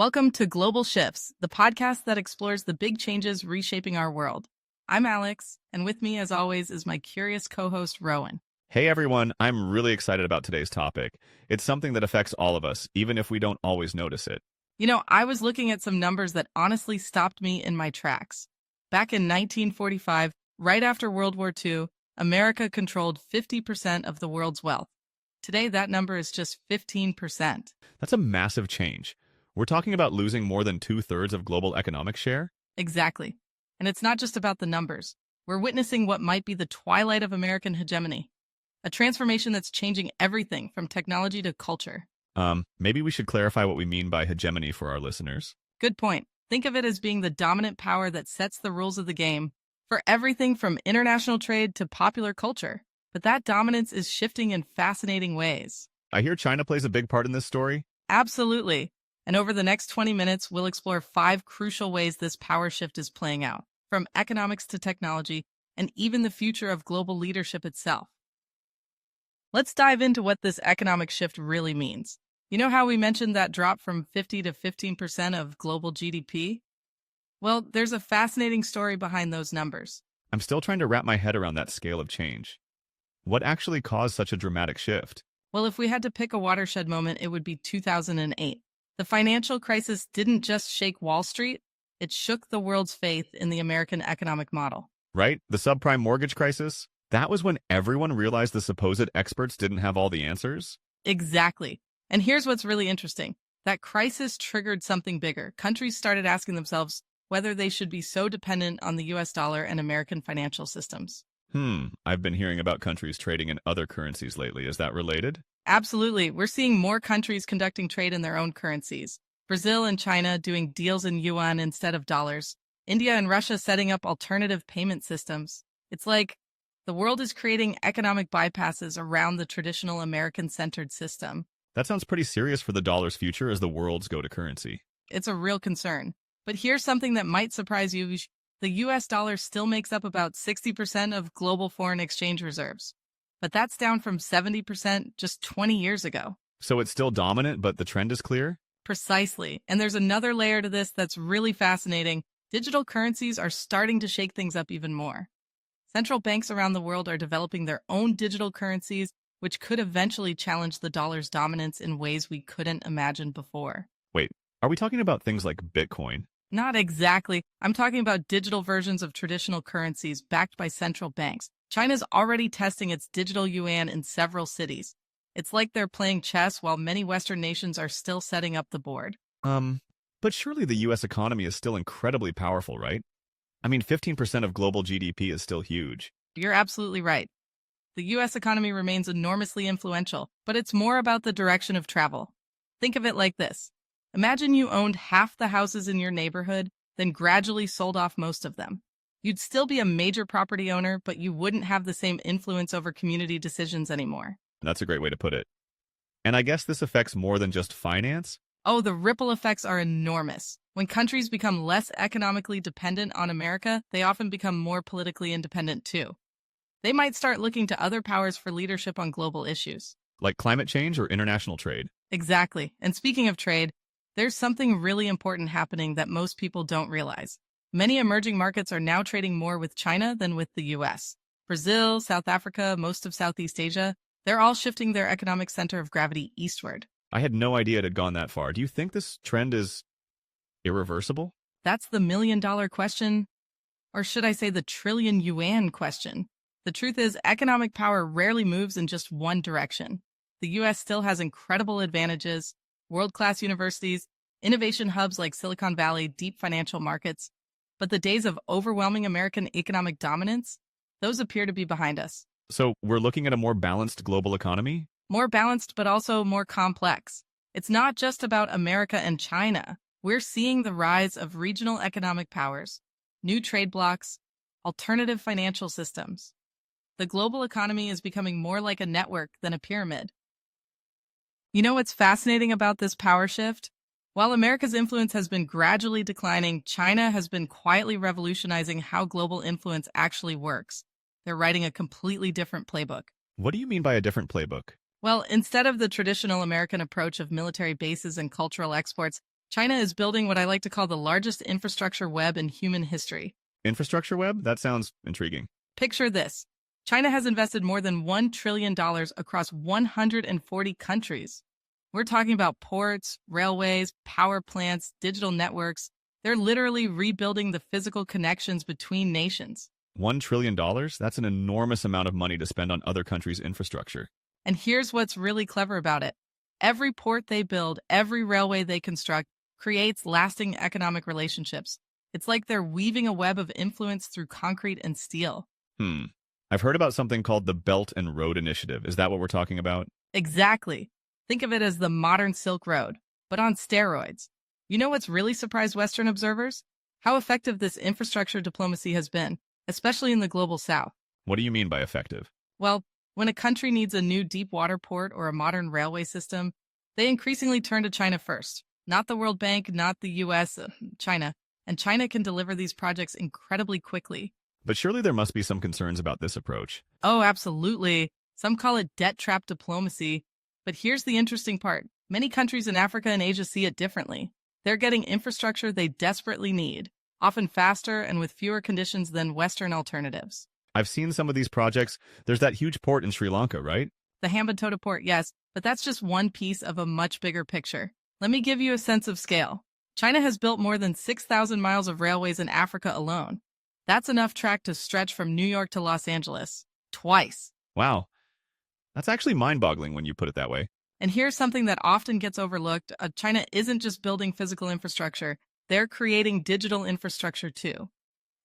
Welcome to Global Shifts, the podcast that explores the big changes reshaping our world. I'm Alex, and with me, as always, is my curious co-host, Rowan. Hey everyone, I'm really excited about today's topic. It's something that affects all of us, even if we don't always notice it. I was looking at some numbers that honestly stopped me in my tracks. Back in 1945, right after World War II, America controlled 50% of the world's wealth. Today, that number is just 15%. That's a massive change. We're talking about losing more than 2/3 of global economic share? Exactly. And it's not just about the numbers. We're witnessing what might be the twilight of American hegemony, a transformation that's changing everything from technology to culture. Maybe we should clarify what we mean by hegemony for our listeners. Good point. Think of it as being the dominant power that sets the rules of the game for everything from international trade to popular culture. But that dominance is shifting in fascinating ways. I hear China plays a big part in this story. Absolutely. And over the next 20 minutes, we'll explore 5 crucial ways this power shift is playing out, from economics to technology, and even the future of global leadership itself. Let's dive into what this economic shift really means. You know how we mentioned that drop from 50 to 15% of global GDP? Well, there's a fascinating story behind those numbers. I'm still trying to wrap my head around that scale of change. What actually caused such a dramatic shift? Well, if we had to pick a watershed moment, it would be 2008. The financial crisis didn't just shake Wall Street, it shook the world's faith in the American economic model. Right? The subprime mortgage crisis? That was when everyone realized the supposed experts didn't have all the answers? Exactly. And here's what's really interesting. That crisis triggered something bigger. Countries started asking themselves whether they should be so dependent on the US dollar and American financial systems. I've been hearing about countries trading in other currencies lately. Is that related? Absolutely. We're seeing more countries conducting trade in their own currencies. Brazil and China doing deals in yuan instead of dollars. India and Russia setting up alternative payment systems. It's like the world is creating economic bypasses around the traditional American-centered system. That sounds pretty serious for the dollar's future as the world's go-to currency. It's a real concern. But here's something that might surprise you. The US dollar still makes up about 60% of global foreign exchange reserves. But that's down from 70% just 20 years ago. So it's still dominant, but the trend is clear? Precisely. And there's another layer to this that's really fascinating. Digital currencies are starting to shake things up even more. Central banks around the world are developing their own digital currencies, which could eventually challenge the dollar's dominance in ways we couldn't imagine before. Wait, are we talking about things like Bitcoin? Not exactly. I'm talking about digital versions of traditional currencies backed by central banks. China's already testing its digital yuan in several cities. It's like they're playing chess while many Western nations are still setting up the board. But surely the US economy is still incredibly powerful, right? I mean, 15% of global GDP is still huge. You're absolutely right. The US economy remains enormously influential, but it's more about the direction of travel. Think of it like this. Imagine you owned half the houses in your neighborhood, then gradually sold off most of them. You'd still be a major property owner, but you wouldn't have the same influence over community decisions anymore. That's a great way to put it. And I guess this affects more than just finance? Oh, the ripple effects are enormous. When countries become less economically dependent on America, they often become more politically independent too. They might start looking to other powers for leadership on global issues. Like climate change or international trade? Exactly. And speaking of trade, there's something really important happening that most people don't realize. Many emerging markets are now trading more with China than with the US. Brazil, South Africa, most of Southeast Asia, they're all shifting their economic center of gravity eastward. I had no idea it had gone that far. Do you think this trend is irreversible? That's the million-dollar question, or should I say the trillion yuan question. The truth is, economic power rarely moves in just one direction. The US still has incredible advantages, world-class universities, innovation hubs like Silicon Valley, deep financial markets. But the days of overwhelming American economic dominance, those appear to be behind us. So we're looking at a more balanced global economy? More balanced, but also more complex. It's not just about America and China. We're seeing the rise of regional economic powers, new trade blocs, alternative financial systems. The global economy is becoming more like a network than a pyramid. You know what's fascinating about this power shift? While America's influence has been gradually declining, China has been quietly revolutionizing how global influence actually works. They're writing a completely different playbook. What do you mean by a different playbook? Well, instead of the traditional American approach of military bases and cultural exports, China is building what I like to call the largest infrastructure web in human history. Infrastructure web? That sounds intriguing. Picture this. China has invested more than $1 trillion across 140 countries. We're talking about ports, railways, power plants, digital networks. They're literally rebuilding the physical connections between nations. $1 trillion? That's an enormous amount of money to spend on other countries' infrastructure. And here's what's really clever about it. Every port they build, every railway they construct, creates lasting economic relationships. It's like they're weaving a web of influence through concrete and steel. I've heard about something called the Belt and Road Initiative. Is that what we're talking about? Exactly. Think of it as the modern Silk Road, but on steroids. You know what's really surprised Western observers? How effective this infrastructure diplomacy has been, especially in the global south. What do you mean by effective? Well, when a country needs a new deep water port or a modern railway system, they increasingly turn to China first. Not the World Bank, not the US, China. And China can deliver these projects incredibly quickly. But surely there must be some concerns about this approach. Oh, absolutely. Some call it debt trap diplomacy. But here's the interesting part. Many countries in Africa and Asia see it differently. They're getting infrastructure they desperately need, often faster and with fewer conditions than Western alternatives. I've seen some of these projects. There's that huge port in Sri Lanka, right? The Hambantota port, yes, but that's just one piece of a much bigger picture. Let me give you a sense of scale. China has built more than 6,000 miles of railways in Africa alone. That's enough track to stretch from New York to Los Angeles. Twice. Wow. That's actually mind-boggling when you put it that way. And here's something that often gets overlooked. China isn't just building physical infrastructure. They're creating digital infrastructure too.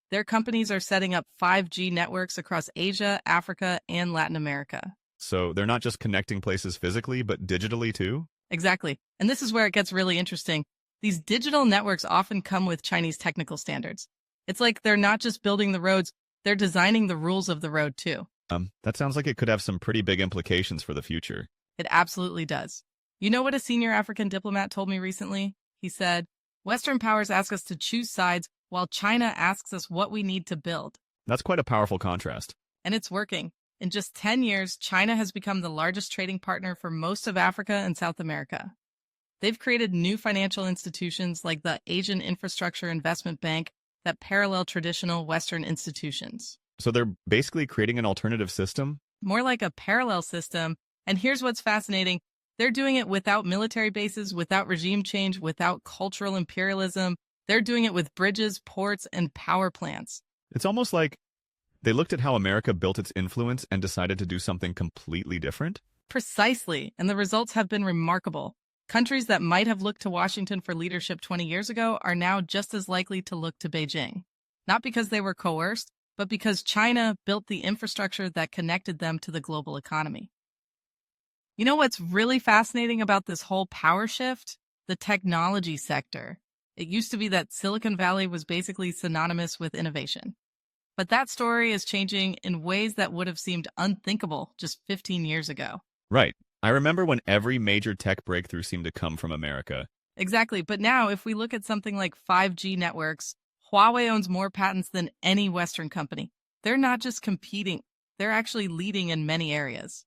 Their companies are setting up 5G networks across Asia, Africa, and Latin America. So they're not just connecting places physically, but digitally too? Exactly. And this is where it gets really interesting. These digital networks often come with Chinese technical standards. It's like they're not just building the roads, they're designing the rules of the road too. That sounds like it could have some pretty big implications for the future. It absolutely does. You know what a senior African diplomat told me recently? He said, Western powers ask us to choose sides while China asks us what we need to build. That's quite a powerful contrast. And it's working. In just 10 years, China has become the largest trading partner for most of Africa and South America. They've created new financial institutions like the Asian Infrastructure Investment Bank that parallel traditional Western institutions. So they're basically creating an alternative system? More like a parallel system. And here's what's fascinating. They're doing it without military bases, without regime change, without cultural imperialism. They're doing it with bridges, ports, and power plants. It's almost like they looked at how America built its influence and decided to do something completely different? Precisely. And the results have been remarkable. Countries that might have looked to Washington for leadership 20 years ago are now just as likely to look to Beijing. Not because they were coerced, but because China built the infrastructure that connected them to the global economy. You know what's really fascinating about this whole power shift? The technology sector. It used to be that Silicon Valley was basically synonymous with innovation. But that story is changing in ways that would have seemed unthinkable just 15 years ago. Right. I remember when every major tech breakthrough seemed to come from America. Exactly. But now, if we look at something like 5G networks, Huawei owns more patents than any Western company. They're not just competing, they're actually leading in many areas.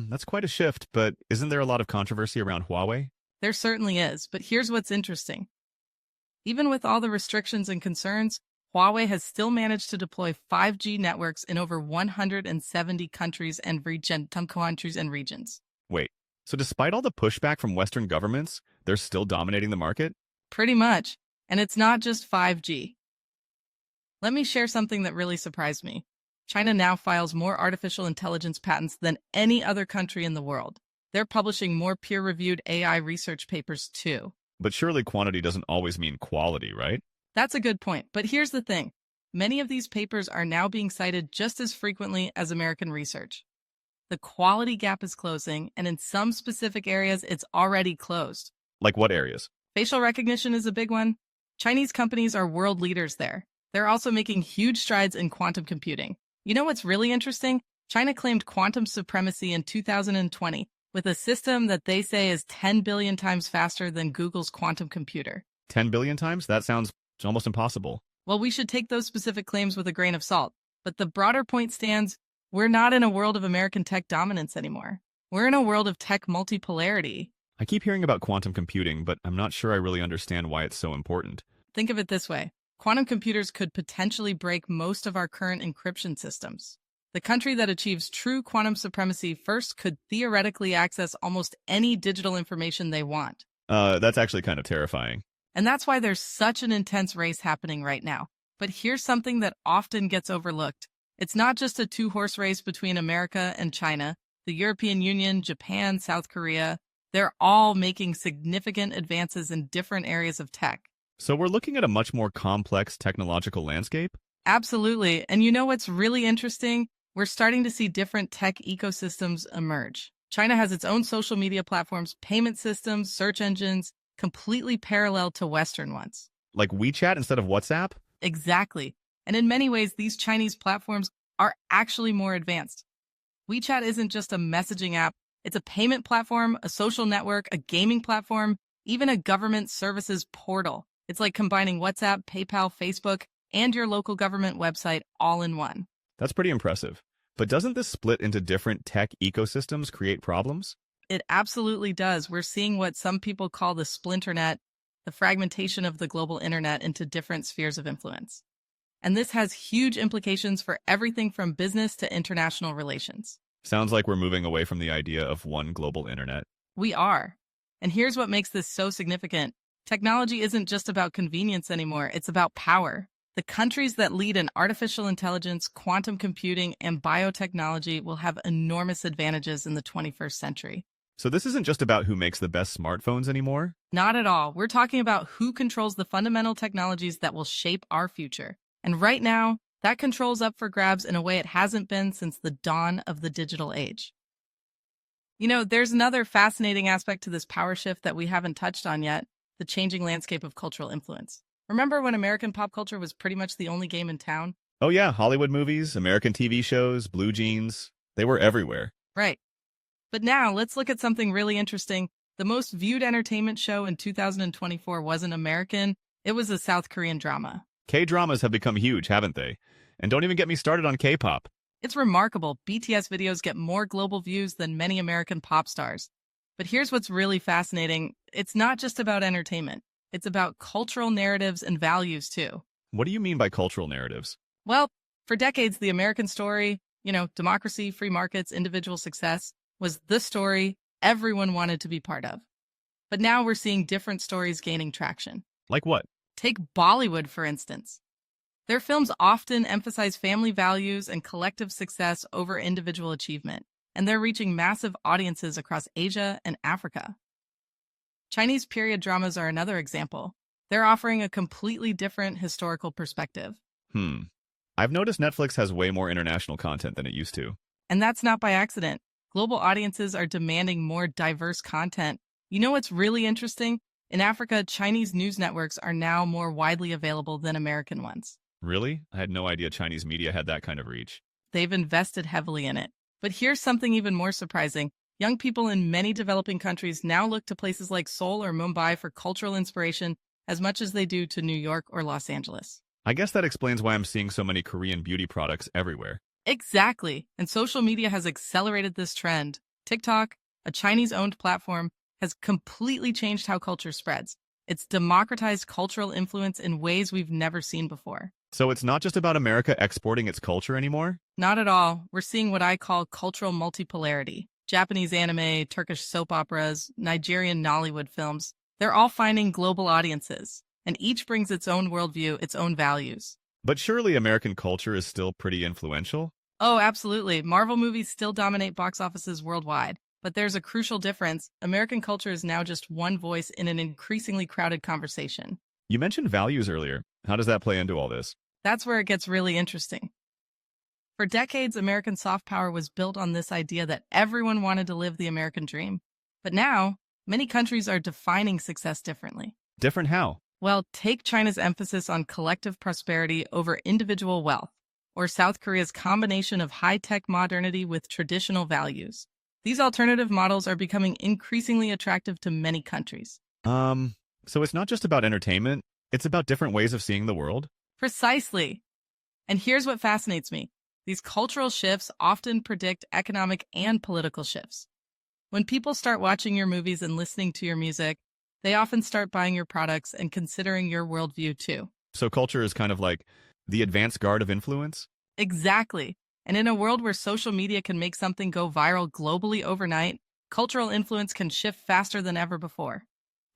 That's quite a shift, but isn't there a lot of controversy around Huawei? There certainly is, but here's what's interesting. Even with all the restrictions and concerns, Huawei has still managed to deploy 5G networks in over 170 countries and regions. Wait, so despite all the pushback from Western governments, they're still dominating the market? Pretty much. And it's not just 5G. Let me share something that really surprised me. China now files more artificial intelligence patents than any other country in the world. They're publishing more peer-reviewed AI research papers too. But surely quantity doesn't always mean quality, right? That's a good point. But here's the thing. Many of these papers are now being cited just as frequently as American research. The quality gap is closing, and in some specific areas, it's already closed. Like what areas? Facial recognition is a big one. Chinese companies are world leaders there. They're also making huge strides in quantum computing. You know what's really interesting? China claimed quantum supremacy in 2020 with a system that they say is 10 billion times faster than Google's quantum computer. 10 billion times? That sounds almost impossible. Well, we should take those specific claims with a grain of salt. But the broader point stands, we're not in a world of American tech dominance anymore. We're in a world of tech multipolarity. I keep hearing about quantum computing, but I'm not sure I really understand why it's so important. Think of it this way. Quantum computers could potentially break most of our current encryption systems. The country that achieves true quantum supremacy first could theoretically access almost any digital information they want. That's actually kind of terrifying. And that's why there's such an intense race happening right now. But here's something that often gets overlooked. It's not just a two-horse race between America and China. The European Union, Japan, South Korea, they're all making significant advances in different areas of tech. So we're looking at a much more complex technological landscape? Absolutely. And you know what's really interesting? We're starting to see different tech ecosystems emerge. China has its own social media platforms, payment systems, search engines, completely parallel to Western ones. Like WeChat instead of WhatsApp? Exactly. And in many ways, these Chinese platforms are actually more advanced. WeChat isn't just a messaging app, it's a payment platform, a social network, a gaming platform, even a government services portal. It's like combining WhatsApp, PayPal, Facebook, and your local government website all in one. That's pretty impressive. But doesn't this split into different tech ecosystems create problems? It absolutely does. We're seeing what some people call the splinternet, the fragmentation of the global internet into different spheres of influence. And this has huge implications for everything from business to international relations. Sounds like we're moving away from the idea of one global internet. We are. And here's what makes this so significant. Technology isn't just about convenience anymore, it's about power. The countries that lead in artificial intelligence, quantum computing, and biotechnology will have enormous advantages in the 21st century. So this isn't just about who makes the best smartphones anymore? Not at all. We're talking about who controls the fundamental technologies that will shape our future. And right now, that control's up for grabs in a way it hasn't been since the dawn of the digital age. You know, there's another fascinating aspect to this power shift that we haven't touched on yet, the changing landscape of cultural influence. Remember when American pop culture was pretty much the only game in town? Oh yeah, Hollywood movies, American TV shows, blue jeans, they were everywhere. Right. But now, let's look at something really interesting. The most viewed entertainment show in 2024 wasn't American, it was a South Korean drama. K-dramas have become huge, haven't they? And don't even get me started on K-pop. It's remarkable. BTS videos get more global views than many American pop stars. But here's what's really fascinating. It's not just about entertainment. It's about cultural narratives and values, too. What do you mean by cultural narratives? Well, for decades, the American story, democracy, free markets, individual success, was the story everyone wanted to be part of. But now we're seeing different stories gaining traction. Like what? Take Bollywood, for instance. Their films often emphasize family values and collective success over individual achievement, and they're reaching massive audiences across Asia and Africa. Chinese period dramas are another example. They're offering a completely different historical perspective. I've noticed Netflix has way more international content than it used to. And that's not by accident. Global audiences are demanding more diverse content. You know what's really interesting? In Africa, Chinese news networks are now more widely available than American ones. Really? I had no idea Chinese media had that kind of reach. They've invested heavily in it. But here's something even more surprising. Young people in many developing countries now look to places like Seoul or Mumbai for cultural inspiration as much as they do to New York or Los Angeles. I guess that explains why I'm seeing so many Korean beauty products everywhere. Exactly. And social media has accelerated this trend. TikTok, a Chinese-owned platform, has completely changed how culture spreads. It's democratized cultural influence in ways we've never seen before. So it's not just about America exporting its culture anymore? Not at all. We're seeing what I call cultural multipolarity. Japanese anime, Turkish soap operas, Nigerian Nollywood films, they're all finding global audiences, and each brings its own worldview, its own values. But surely American culture is still pretty influential? Oh, absolutely. Marvel movies still dominate box offices worldwide. But there's a crucial difference. American culture is now just one voice in an increasingly crowded conversation. You mentioned values earlier. How does that play into all this? That's where it gets really interesting. For decades, American soft power was built on this idea that everyone wanted to live the American dream. But now, many countries are defining success differently. Different how? Well, take China's emphasis on collective prosperity over individual wealth, or South Korea's combination of high-tech modernity with traditional values. These alternative models are becoming increasingly attractive to many countries. So it's not just about entertainment, it's about different ways of seeing the world? Precisely. And here's what fascinates me. These cultural shifts often predict economic and political shifts. When people start watching your movies and listening to your music, they often start buying your products and considering your worldview too. So culture is kind of like the advanced guard of influence? Exactly. And in a world where social media can make something go viral globally overnight, cultural influence can shift faster than ever before.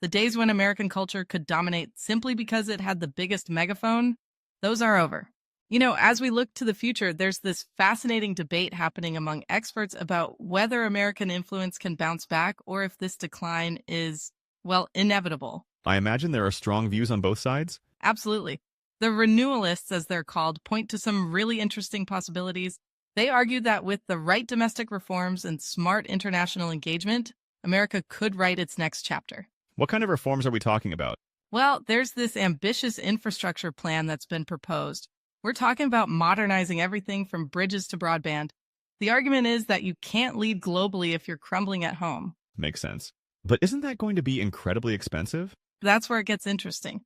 The days when American culture could dominate simply because it had the biggest megaphone, those are over. As we look to the future, there's this fascinating debate happening among experts about whether American influence can bounce back or if this decline is, well, inevitable. I imagine there are strong views on both sides? Absolutely. The renewalists, as they're called, point to some really interesting possibilities. They argue that with the right domestic reforms and smart international engagement, America could write its next chapter. What kind of reforms are we talking about? Well, there's this ambitious infrastructure plan that's been proposed. We're talking about modernizing everything from bridges to broadband. The argument is that you can't lead globally if you're crumbling at home. Makes sense. But isn't that going to be incredibly expensive? That's where it gets interesting.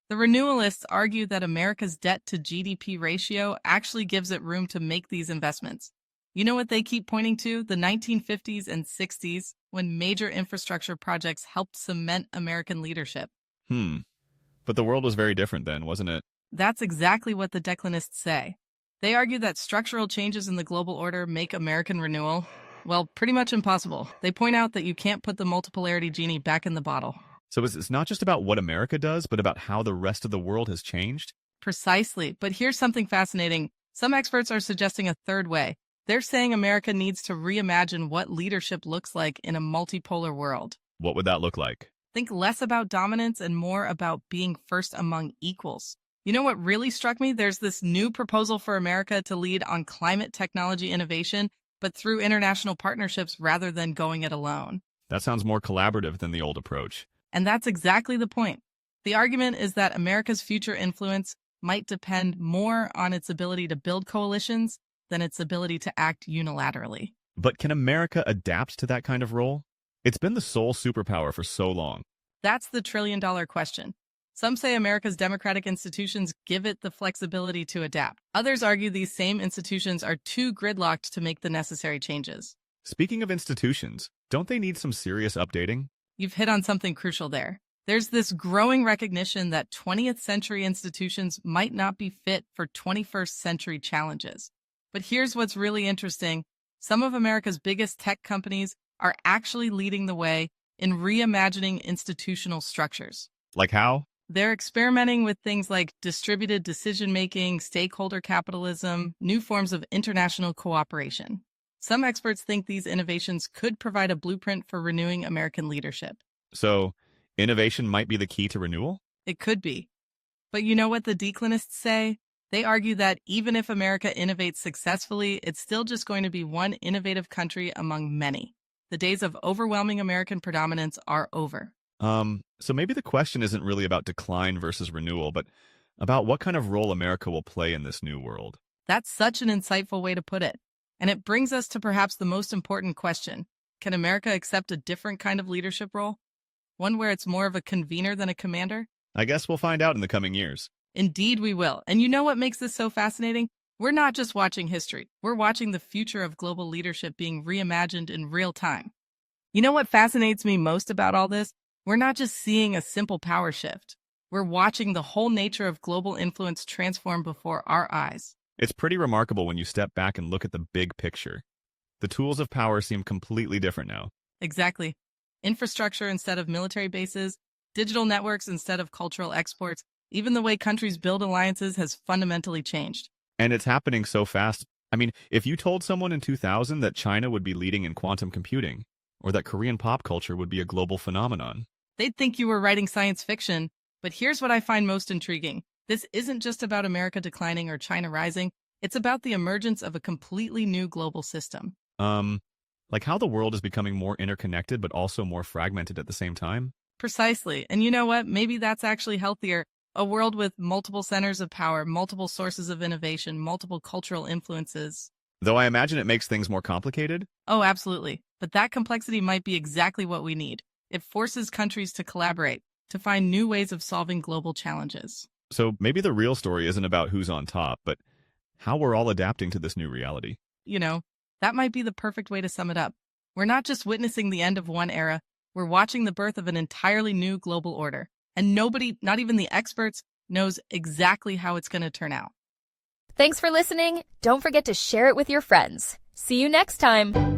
The renewalists argue that America's debt to GDP ratio actually gives it room to make these investments. You know what they keep pointing to? The 1950s and 60s, when major infrastructure projects helped cement American leadership. Hmm. But the world was very different then, wasn't it? That's exactly what the declinists say. They argue that structural changes in the global order make American renewal, well, pretty much impossible. They point out that you can't put the multipolarity genie back in the bottle. So it's not just about what America does, but about how the rest of the world has changed? Precisely. But here's something fascinating. Some experts are suggesting a third way. They're saying America needs to reimagine what leadership looks like in a multipolar world. What would that look like? Think less about dominance and more about being first among equals. You know what really struck me? There's this new proposal for America to lead on climate technology innovation, but through international partnerships rather than going it alone. That sounds more collaborative than the old approach. And that's exactly the point. The argument is that America's future influence might depend more on its ability to build coalitions than its ability to act unilaterally. But can America adapt to that kind of role? It's been the sole superpower for so long. That's the trillion-dollar question. Some say America's democratic institutions give it the flexibility to adapt. Others argue these same institutions are too gridlocked to make the necessary changes. Speaking of institutions, don't they need some serious updating? You've hit on something crucial there. There's this growing recognition that 20th century institutions might not be fit for 21st century challenges. But here's what's really interesting. Some of America's biggest tech companies are actually leading the way in reimagining institutional structures. Like how? They're experimenting with things like distributed decision-making, stakeholder capitalism, new forms of international cooperation. Some experts think these innovations could provide a blueprint for renewing American leadership. So, innovation might be the key to renewal? It could be. But you know what the declinists say? They argue that even if America innovates successfully, it's still just going to be one innovative country among many. The days of overwhelming American predominance are over. So maybe the question isn't really about decline versus renewal, but about what kind of role America will play in this new world. That's such an insightful way to put it. And it brings us to perhaps the most important question. Can America accept a different kind of leadership role? One where it's more of a convener than a commander? I guess we'll find out in the coming years. Indeed, we will. And you know what makes this so fascinating? We're not just watching history. We're watching the future of global leadership being reimagined in real time. You know what fascinates me most about all this? We're not just seeing a simple power shift. We're watching the whole nature of global influence transform before our eyes. It's pretty remarkable when you step back and look at the big picture. The tools of power seem completely different now. Exactly. Infrastructure instead of military bases, digital networks instead of cultural exports, even the way countries build alliances has fundamentally changed. And it's happening so fast. I mean, if you told someone in 2000 that China would be leading in quantum computing, or that Korean pop culture would be a global phenomenon, they'd think you were writing science fiction. But here's what I find most intriguing. This isn't just about America declining or China rising. It's about the emergence of a completely new global system. Like how the world is becoming more interconnected but also more fragmented at the same time? Precisely. And you know what? Maybe that's actually healthier. A world with multiple centers of power, multiple sources of innovation, multiple cultural influences. Though I imagine it makes things more complicated? Oh, absolutely. But that complexity might be exactly what we need. It forces countries to collaborate, to find new ways of solving global challenges. So maybe the real story isn't about who's on top, but how we're all adapting to this new reality. You know, that might be the perfect way to sum it up. We're not just witnessing the end of one era, we're watching the birth of an entirely new global order. And nobody, not even the experts, knows exactly how it's going to turn out. Thanks for listening. Don't forget to share it with your friends. See you next time.